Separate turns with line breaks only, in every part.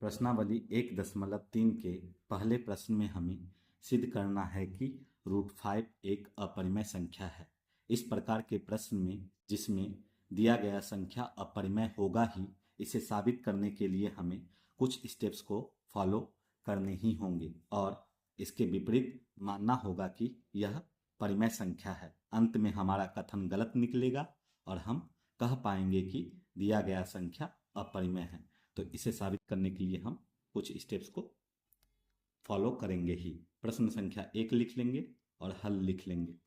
प्रश्नावली 1.3 के पहले प्रश्न में हमें सिद्ध करना है कि √5 एक अपरिमेय संख्या है। इस प्रकार के प्रश्न में जिसमें दिया गया संख्या अपरिमेय होगा ही, इसे साबित करने के लिए हमें कुछ स्टेप्स को फॉलो करने ही होंगे और इसके विपरीत मानना होगा कि यह परिमेय संख्या है। अंत में हमारा कथन गलत निकलेगा और हम कह पाएंगे कि दिया गया संख्या अपरिमेय है। तो इसे साबित करने के लिए हम कुछ स्टेप्स को फॉलो करेंगे ही। प्रश्न संख्या 1 लिख लेंगे और हल लिख लेंगे।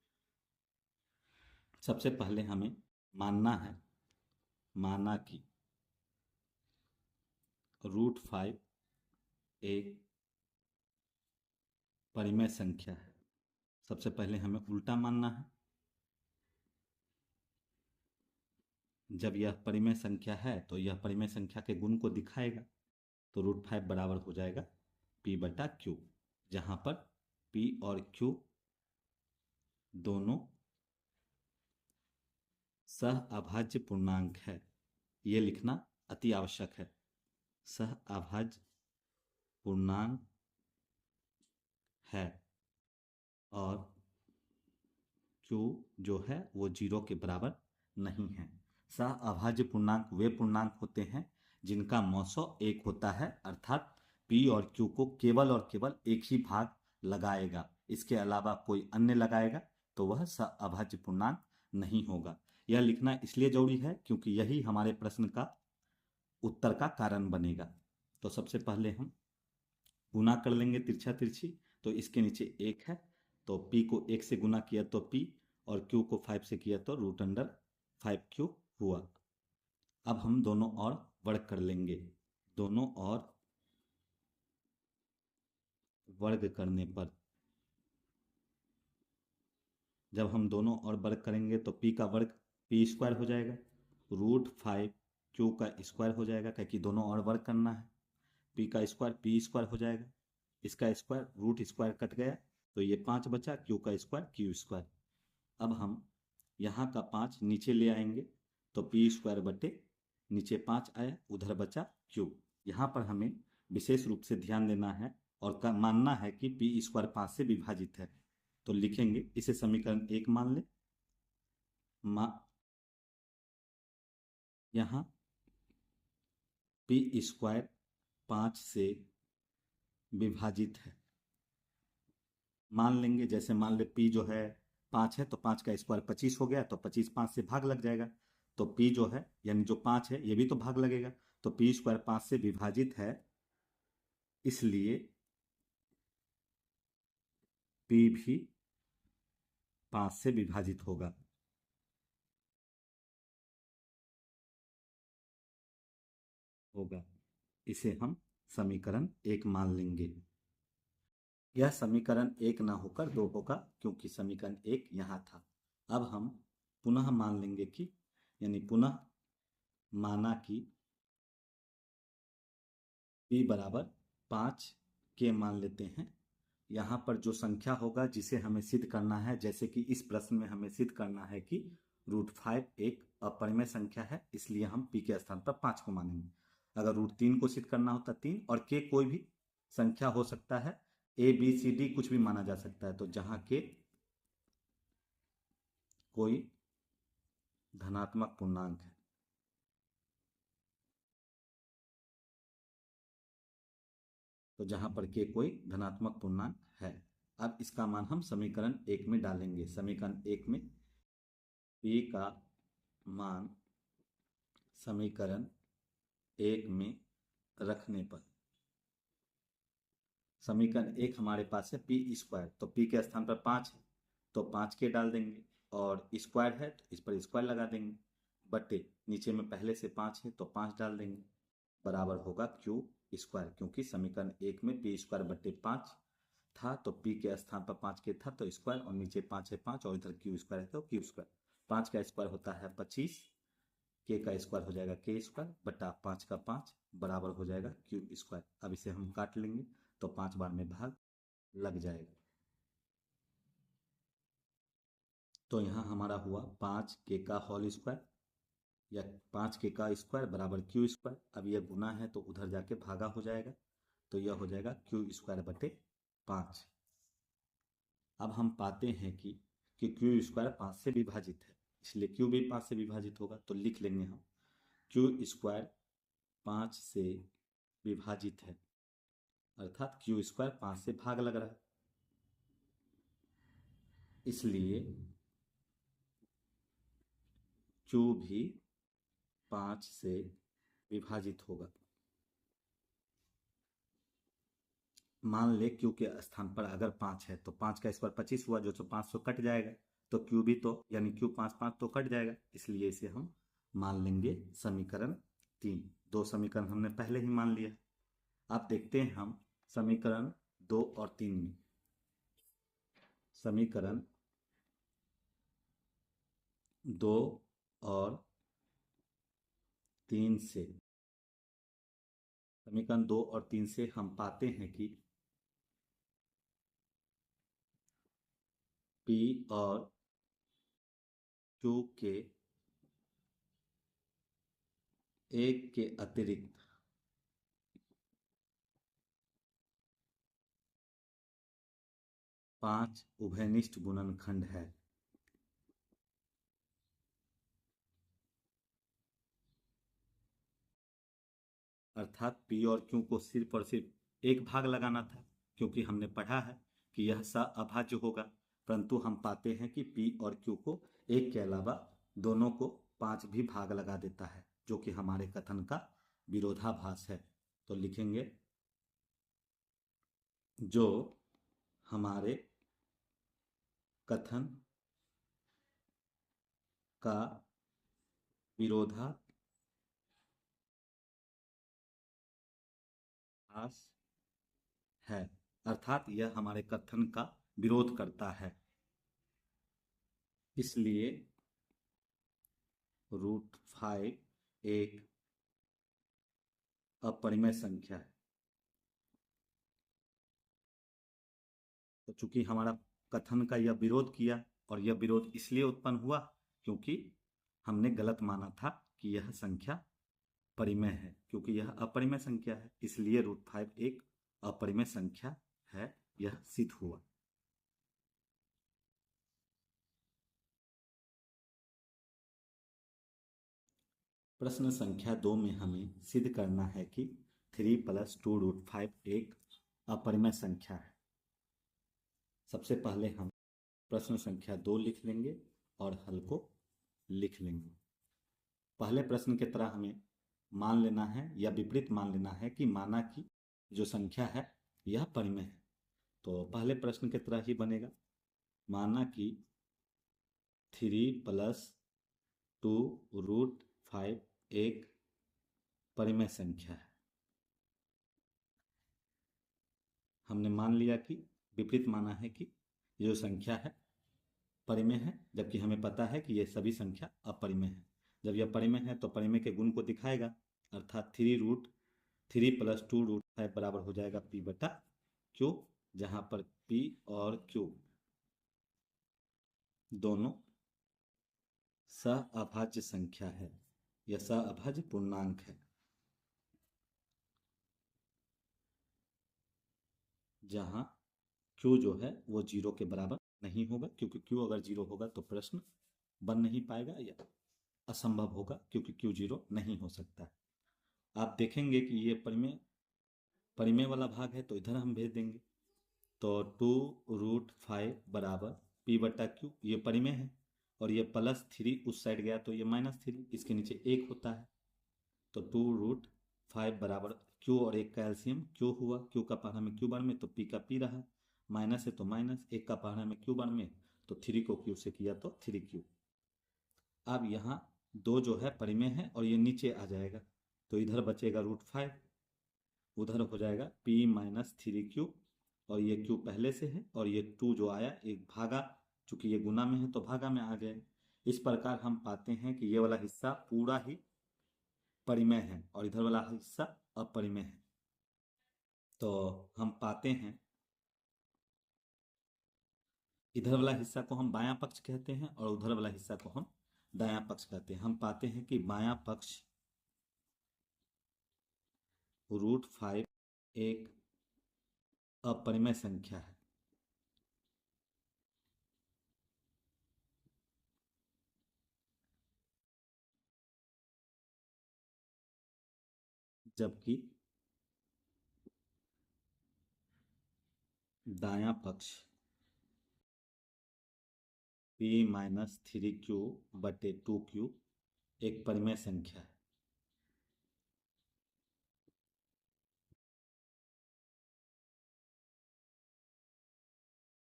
सबसे पहले हमें माना कि √5 एक परिमेय संख्या है। सबसे पहले हमें उल्टा मानना है। जब यह परिमेय संख्या है तो यह परिमेय संख्या के गुण को दिखाएगा। तो √5 बराबर हो जाएगा P/Q, जहां पर P और Q दोनों सहअभाज्य पूर्णांक है। ये लिखना अति आवश्यक है। सहअभाज्य पूर्णांक है और Q जो है वो 0 के बराबर नहीं है। सहअभाज्य पूर्णांक वे पूर्णांक होते हैं जिनका मौसो 1 होता है, अर्थात P और Q को केवल और केवल एक ही भाग लगाएगा, इसके अलावा कोई अन्य लगाएगा तो वह सहअभाज्य पूर्णांक नहीं होगा। यह लिखना इसलिए जरूरी है क्योंकि यही हमारे प्रश्न का उत्तर का कारण बनेगा। तो सबसे पहले हम गुना कर लेंगे तिरछा तिरछी। तो इसके नीचे 1 है तो P को 1 से गुना किया तो P और Q को 5 से किया तो √5Q हुआ। अब हम दोनों और वर्ग कर लेंगे। दोनों और वर्ग करने पर जब हम दोनों और वर्ग करेंगे तो P का वर्ग P² हो जाएगा, √5Q का स्क्वायर हो जाएगा, क्योंकि दोनों और वर्ग करना है। P का स्क्वायर P² हो जाएगा, इसका स्क्वायर √² कट गया तो ये 5 बचा, Q का स्क्वायर Q²। अब हम यहाँ का 5 नीचे ले आएंगे तो P² बटे नीचे 5 आया, उधर बचा Q। यहाँ पर हमें विशेष रूप से ध्यान देना है और मानना है कि P² 5 से विभाजित है। तो लिखेंगे, इसे समीकरण 1 मान ले। यहाँ P² 5 से विभाजित है। मान लेंगे, जैसे मान ले P जो है 5 है तो 5 का स्क्वायर 25 हो गया, तो 25 5 से भाग लग जाएगा। तो P जो है यानी जो 5 है ये भी तो भाग लगेगा, तो P² 5 से विभाजित है, इसलिए P भी 5 से विभाजित होगा। इसे हम समीकरण 1 मान लेंगे। यह समीकरण 1 ना होकर 2 होगा क्योंकि समीकरण 1 यहाँ था। अब हम पुनः मान लेंगे कि पुनः माना कि P बराबर 5 के मान लेते हैं। यहाँ पर जो संख्या होगा जिसे हमें सिद्ध करना है, जैसे कि इस प्रश्न में हमें सिद्ध करना है कि √5 एक अपरिमेय संख्या है, इसलिए हम P के स्थान पर 5 को मानेंगे। अगर √3 को सिद्ध करना होता 3 और K कोई भी संख्या हो सकता है, A B C D कुछ भी माना जा सकता है। तो जहाँ K कोई धनात्मक पूर्णांक है, तो जहां पर K कोई धनात्मक पूर्णांक है। अब इसका मान हम समीकरण 1 में डालेंगे। समीकरण 1 में P का मान समीकरण 1 में रखने पर समीकरण 1 हमारे पास है P², तो P के स्थान पर 5 है तो 5 के डाल देंगे, और स्क्वायर है तो इस पर स्क्वायर लगा देंगे, बटे नीचे में पहले से 5 है तो 5 डाल देंगे, बराबर होगा Q², क्योंकि समीकरण 1 में P² बटे 5 था तो P के स्थान पर 5 के था तो स्क्वायर, और नीचे 5 है 5 और इधर Q² है तो Q²। 5 का स्क्वायर होता है 25, K का स्क्वायर हो जाएगा K² बटा 5 का 5 बराबर हो जाएगा Q²। अब इसे हम काट लेंगे तो 5 बार में भाग लग जाएगा। तो यहाँ हमारा हुआ 5 K का होल स्क्वायर या 5 के का स्क्वायर बराबर क्यू स्क्वायर। अब यह गुना है तो उधर जाके भागा हो जाएगा, तो यह हो जाएगा क्यू स्क्वायर बटे 5। अब हम पाते हैं कि क्यू स्क्वायर 5 से विभाजित है, इसलिए क्यू भी 5 से विभाजित होगा, तो लिख लेंगे हम क्यू स्क्वायर 5 से विभाजित है, अर्थात क्यू स्क्वायर 5 से भाग लग रहा है, इसलिए क्यू भी 5 से विभाजित होगा। मान ले क्यू के स्थान पर अगर 5 है तो 5 का स्क्वायर 25 हुआ, जो 500 कट जाएगा, तो क्यू भी तो यानी क्यू 5 5 तो कट जाएगा, इसलिए इसे हम मान लेंगे समीकरण 3। 2 समीकरण हमने पहले ही मान लिया। अब देखते हैं हम समीकरण 2 और 3 में। समीकरण 2 और 3 से, समीकरण 2 और 3 से हम पाते हैं कि P और Q के एक के अतिरिक्त 5 उभयनिष्ठ गुणनखंड है। अर्थात P और Q को सिर्फ और सिर्फ एक भाग लगाना था, क्योंकि हमने पढ़ा है कि यह अभाज्य होगा, परंतु हम पाते हैं कि P और Q को एक के अलावा दोनों को 5 भी भाग लगा देता है, जो कि हमारे कथन का विरोधाभास है। तो लिखेंगे जो हमारे कथन का विरोधाभास है, अर्थात यह हमारे कथन का विरोध करता है, इसलिए √5 एक अपरिमेय संख्या है। तो चूंकि हमारा कथन का यह विरोध किया, और यह विरोध इसलिए उत्पन्न हुआ क्योंकि हमने गलत माना था कि यह संख्या परिमेय है, क्योंकि यह अपरिमेय संख्या है, इसलिए √5 एक अपरिमेय संख्या है, यह सिद्ध हुआ। प्रश्न संख्या 2 में हमें सिद्ध करना है कि 3 + 2√5 एक अपरिमेय संख्या है। सबसे पहले हम प्रश्न संख्या 2 लिख लेंगे और हल को लिख लेंगे। पहले प्रश्न की तरह हमें मान लेना है या विपरीत मान लेना है कि माना कि जो संख्या है यह परिमेय है। तो पहले प्रश्न की तरह ही बनेगा, माना कि 3 + 2√5 एक परिमेय संख्या है। हमने मान लिया कि विपरीत माना है कि जो संख्या है परिमेय है, जबकि हमें पता है कि ये सभी संख्या अपरिमेय है। जब यह परिमेय है तो परिमेय के गुण को दिखाएगा, अर्थात 3 + 2√5 बराबर हो जाएगा P/Q, जहां पर P और Q दोनों सहअभाज्य संख्या है, यह सहअभाज्य पूर्णांक है, जहां Q जो है वो 0 के बराबर नहीं होगा, क्योंकि Q अगर 0 होगा तो प्रश्न बन नहीं पाएगा या असंभव होगा, क्योंकि Q 0 नहीं हो सकता। आप देखेंगे कि ये परिमेय वाला भाग है, तो इधर हम भेज देंगे, तो 2√5 बराबर P/Q, ये परिमेय है, और ये +3 उस साइड गया तो ये -3, इसके नीचे 1 होता है, तो 2√5 बराबर Q और 1 का एलसीएम Q हुआ, Q का पढ़ा में Q बार में तो P का P रहा, माइनस है तो माइनस, 1 का पढ़ा में Q बार में तो 3 को Q से किया तो 3Q। अब यहाँ 2 जो है परिमेय है और ये नीचे आ जाएगा, तो इधर बचेगा √5, उधर हो जाएगा P - 3Q, और ये Q पहले से है, और ये 2 जो आया एक भागा, चूंकि ये गुना में है तो भागा में आ जाएगा। इस प्रकार हम पाते हैं कि ये वाला हिस्सा पूरा ही परिमेय है और इधर वाला हिस्सा अपरिमेय है। तो हम पाते हैं इधर वाला हिस्सा को हम बायां पक्ष कहते हैं और उधर वाला हिस्सा को हम दायां पक्ष कहते हैं। हम पाते हैं कि बायां पक्ष √5 एक अपरिमेय संख्या है, जबकि दायां पक्ष p-3q/2q एक परिमेय संख्या है।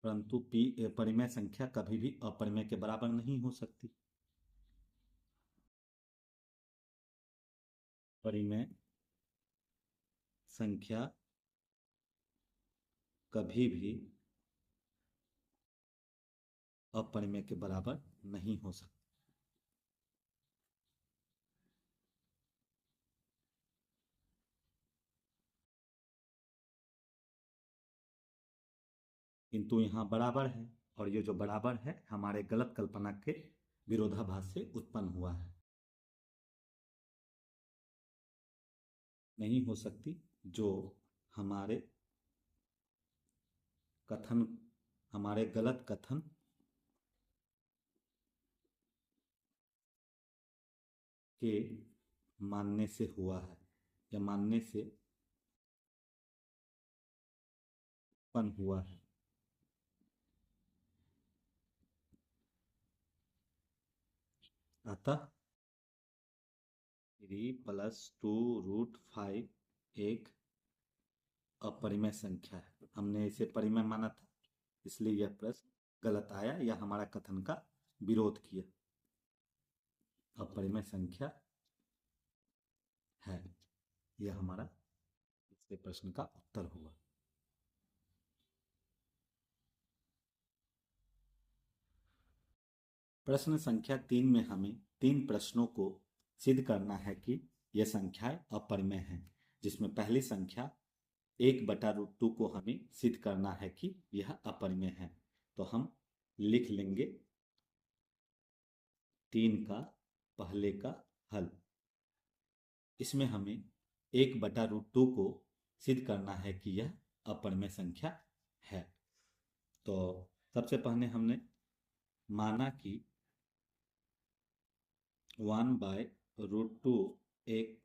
परंतु p परिमेय संख्या कभी भी अपरिमेय के बराबर नहीं हो सकती। परिमेय संख्या कभी भी अपरिमेय के बराबर नहीं हो सकती। किंतु यहाँ बराबर है, और ये जो बराबर है हमारे गलत कल्पना के विरोधाभास से उत्पन्न हुआ है। नहीं हो सकती, जो हमारे कथन, हमारे गलत कथन के मानने से हुआ है, या मानने से उत्पन्न हुआ है। अतः 3+2√5 एक अपरिमेय संख्या है। हमने इसे परिमेय माना था, इसलिए यह प्रश्न गलत आया या हमारा कथन का विरोध किया। अपरिमेय संख्या है, यह हमारा इससे प्रश्न का उत्तर हुआ। प्रश्न संख्या 3 में हमें 3 प्रश्नों को सिद्ध करना है कि यह संख्याएं अपरिमेय हैं, जिसमें पहली संख्या 1/√2 को हमें सिद्ध करना है कि यह अपरिमेय है। तो हम लिख लेंगे 3 का पहले का हल। इसमें हमें 1/√2 को सिद्ध करना है कि यह अपरिमेय संख्या है। तो सबसे पहले हमने माना कि 1/√2 एक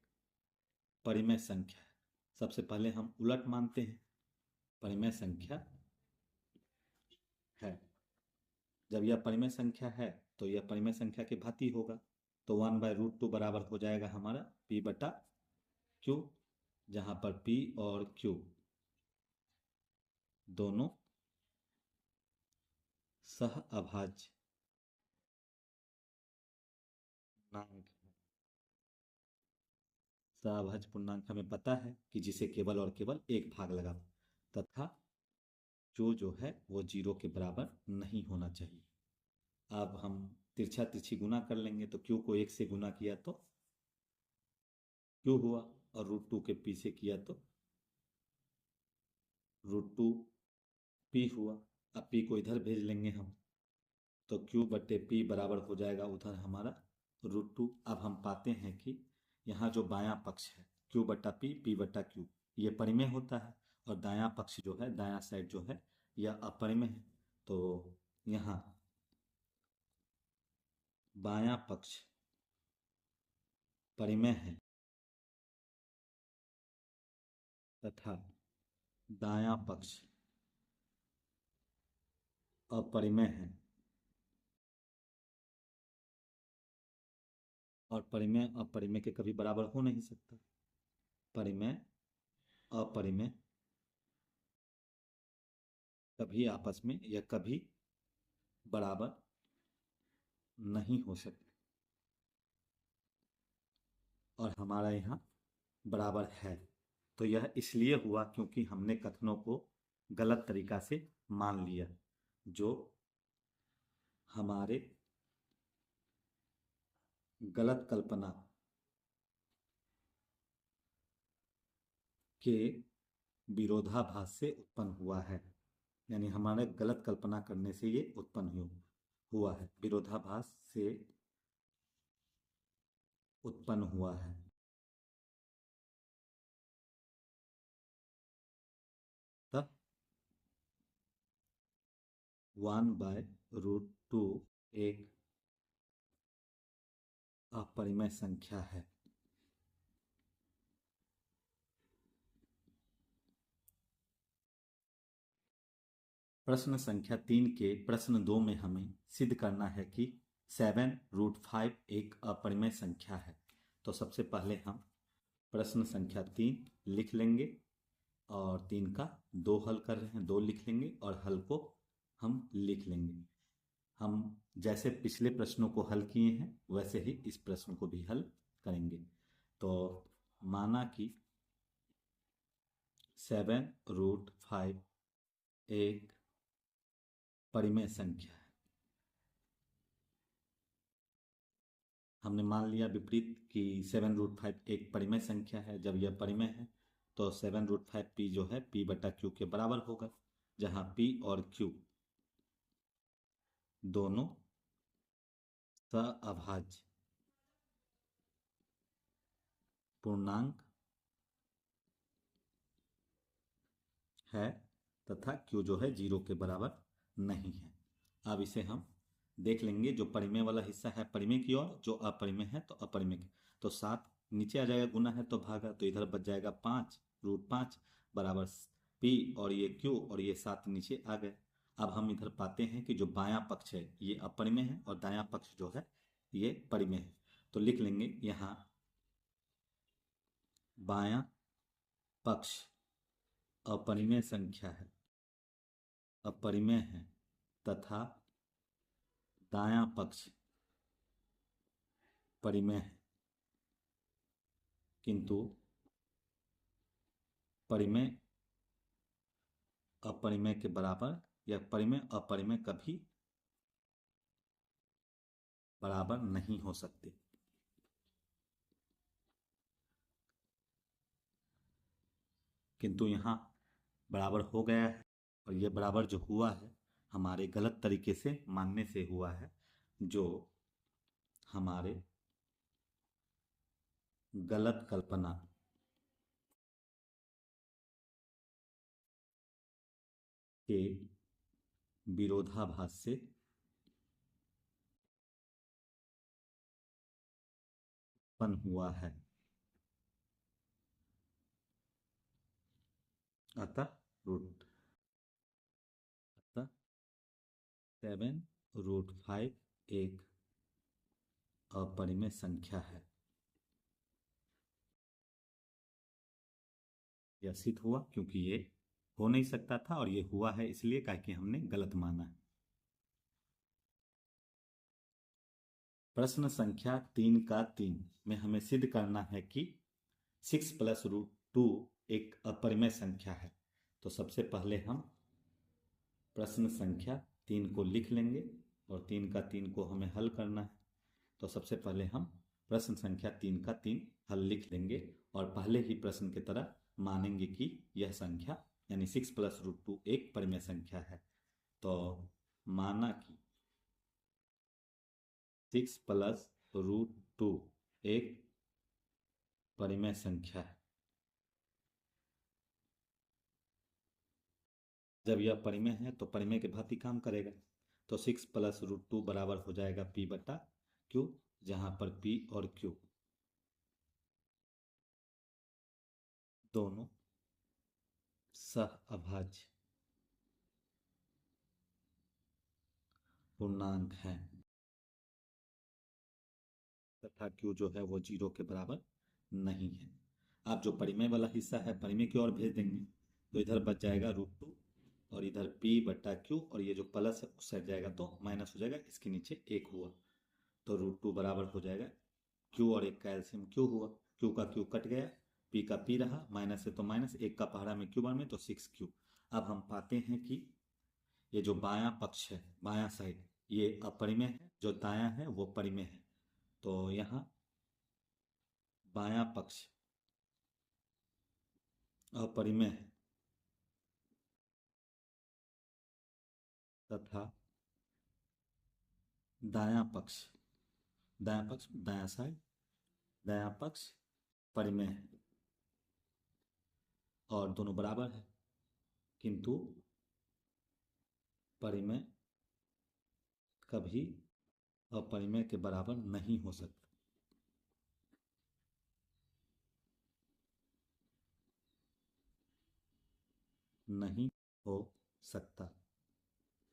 परिमेय संख्या है। सबसे पहले हम उलट मानते हैं, परिमेय संख्या है। जब यह परिमेय संख्या है तो यह परिमेय संख्या के भांति होगा। तो 1/√2 बराबर हो जाएगा हमारा p/q, जहां पर p और q दोनों सह अभाज्य पूर्णांक है। सहअभाज्य पूर्णांक हमें पता है कि जिसे केवल और केवल एक भाग लगा, तथा q जो है वो 0 के बराबर नहीं होना चाहिए। अब हम तिरछा तिरछी गुना कर लेंगे, तो q को 1 से गुना किया तो q हुआ, और √2 के p से किया तो √2p हुआ। अब p को इधर भेज लेंगे हम, तो q/p बराबर हो जाएगा उधर हमारा √2। अब हम पाते हैं कि यहाँ जो बायां पक्ष है q/p p/q ये परिमेय होता है, और दायां पक्ष जो है, दायां साइड जो है, यह अपरिमेय है। तो यहाँ बायां पक्ष परिमेय है तथा दायां पक्ष अपरिमेय है, और परिमेय अपरिमेय के कभी बराबर हो नहीं सकता। परिमेय अपरिमेय कभी आपस में या कभी बराबर नहीं हो सकते, और हमारा यहाँ बराबर है। तो यह इसलिए हुआ क्योंकि हमने कथनों को गलत तरीका से मान लिया, जो हमारे गलत कल्पना के विरोधाभास से उत्पन्न हुआ है। यानी हमारे गलत कल्पना करने से ये उत्पन्न हुआ है, विरोधाभास से उत्पन्न हुआ है। तब 1/√2 एक अपरिमेय संख्या है। प्रश्न संख्या 3 के प्रश्न 2 में हमें सिद्ध करना है कि 7√5 एक अपरिमेय संख्या है। तो सबसे पहले हम प्रश्न संख्या 3 लिख लेंगे और 3 का 2 हल कर रहे हैं, 2 लिख लेंगे और हल को हम लिख लेंगे। हम जैसे पिछले प्रश्नों को हल किए हैं वैसे ही इस प्रश्न को भी हल करेंगे। तो माना कि 7√5 एक परिमेय संख्या है। हमने मान लिया विपरीत कि 7√5 एक परिमेय संख्या है। जब यह परिमेय है तो 7√5 पी जो है पी बटा क्यू के बराबर होगा, जहां पी और क्यू दोनों सअभाज्य पूर्णांक है तथा क्यू जो है 0 के बराबर नहीं है। अब इसे हम देख लेंगे। जो परिमेय वाला हिस्सा है परिमेय की ओर, जो अपरिमेय है तो अपरिमेय की। तो 7 नीचे आ जाएगा, गुना है तो भागा, तो इधर बच जाएगा 5√5 बराबर पी और ये क्यू और ये 7 नीचे आ गए। अब हम इधर पाते हैं कि जो बायां पक्ष है ये अपरिमेय है और दायां पक्ष जो है ये परिमेय है। तो लिख लेंगे यहाँ बायां पक्ष अपरिमेय संख्या है, अपरिमेय है तथा दायां पक्ष परिमेय है, किंतु परिमेय अपरिमेय के बराबर या परिमेय अपरिमेय कभी बराबर नहीं हो सकते। किंतु यहाँ बराबर हो गया है और ये बराबर जो हुआ है हमारे गलत तरीके से मानने से हुआ है, जो हमारे गलत कल्पना के विरोधाभास से उत्पन्न हुआ है। अतः रूट अतः 7√5 एक अपरिमेय संख्या है। यह सिद्ध हुआ क्योंकि ये हो नहीं सकता था और ये हुआ है इसलिए कि हमने गलत माना है। प्रश्न संख्या 3 का 3 में हमें सिद्ध करना है कि 6+√2 एक अपरिमेय संख्या है। तो सबसे पहले हम प्रश्न संख्या 3 को लिख लेंगे और 3 का 3 को हमें हल करना है। तो सबसे पहले हम प्रश्न संख्या 3 का 3 हल लिख लेंगे और पहले ही प्रश्न की तरह मानेंगे कि यह संख्या यानी 6+√2 एक परिमेय संख्या है। तो माना कि 6+√2 एक परिमेय संख्या है। जब यह परिमेय है तो परिमेय के भांति काम करेगा। तो 6+√2 बराबर हो जाएगा पी बटा क्यू, जहां पर पी और क्यू दोनों सहअभाज्य पूर्णांक है तथा क्यू जो है वो 0 के बराबर नहीं है। आप जो परिमेय वाला हिस्सा है परिमेय की ओर भेज देंगे तो इधर बच जाएगा √2 और इधर p बटा क्यू और ये जो प्लस है उस साइड जाएगा तो माइनस हो जाएगा, इसके नीचे 1 हुआ तो √2 बराबर हो जाएगा क्यू और एक का एलसीएम क्यू हुआ, क्यू का क्यू कट गया, पी का पी रहा, माइनस है तो माइनस, एक का पहाड़ा में क्यू बार में तो 6 क्यू। अब हम पाते हैं कि ये जो बायां पक्ष है बायां साइड ये अपरिमेय है, जो दायां है वो परिमेय है। तो यहाँ बायां पक्ष अपरिमेय है तथा दायां पक्ष दायां साइड दायां पक्ष परिमेय है और दोनों बराबर है, किंतु परिमेय कभी अपरिमेय के बराबर नहीं हो सकता। नहीं हो सकता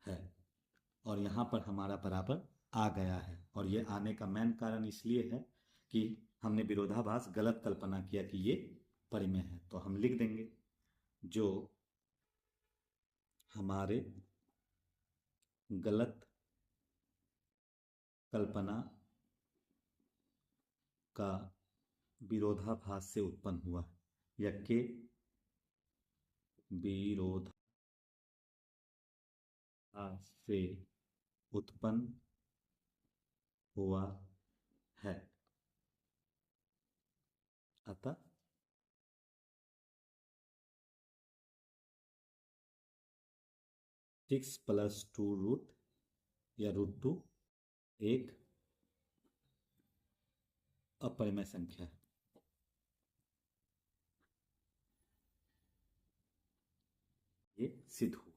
है। और यहाँ पर हमारा बराबर आ गया है, और ये आने का मेन कारण इसलिए है कि हमने विरोधाभास गलत कल्पना किया कि ये परिमेय है। तो हम लिख देंगे जो हमारे गलत कल्पना का विरोधाभास से उत्पन्न हुआ, या के विरोधाभास से उत्पन्न हुआ है। अतः सिक्स प्लस टू रूट या रूट टू एक अपरिमेय संख्या है। ये सिद्ध हुआ।